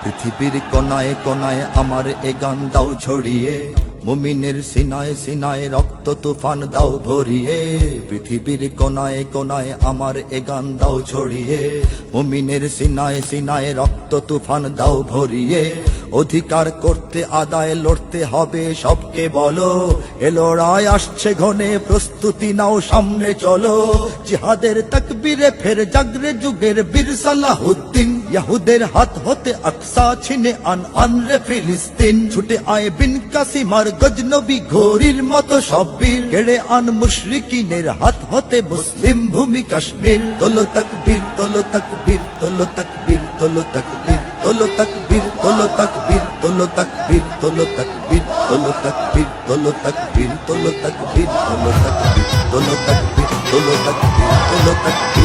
পৃথিবীর কোনায় কোনায় আমার এ গান দাও ছড়িয়ে, মুমিনের সিনায় সিনায় রক্ত তুফান দাও ভরিয়ে। পৃথিবীর কোনায় কোনায় আমার এ গান দাও ছড়িয়ে, মুমিনের সিনায় সিনায় রক্ত তুফান দাও ভরিয়ে। অধিকার করতে আদায় লড়তে হবে সবকে বলো, এ লড়াই আসছে ঘনে প্রস্তুতি নাও সামনে চলো। জিহাদের তাকবীরে ফের জাগরে যুগের বীর সালাহুদ্দিন, ইহুদের হাত হতে আকসা ছিনে আনরে ফিলিস্তিন। ছুটে আয় বিন কাসিমার গজনবী ঘোরির মতো সব বীর, কেড়ে আন মুশরিকিনের হাত হতে মুসলিম ভূমি কাশ্মীর। তোলো তাকবীর তোলো তাকবীর তোলো তাকবীর তোলো তাকবীর তোলো তাকবীর তোলো তাকবীর তোলো তাকবীর তোলো তাকবীর তোলো তাকবীর তোলো তাকবীর তোলো তাকবীর তোলো তাকবীর তোলো তাকবীর তোলো তাকবীর তোলো তাকবীর।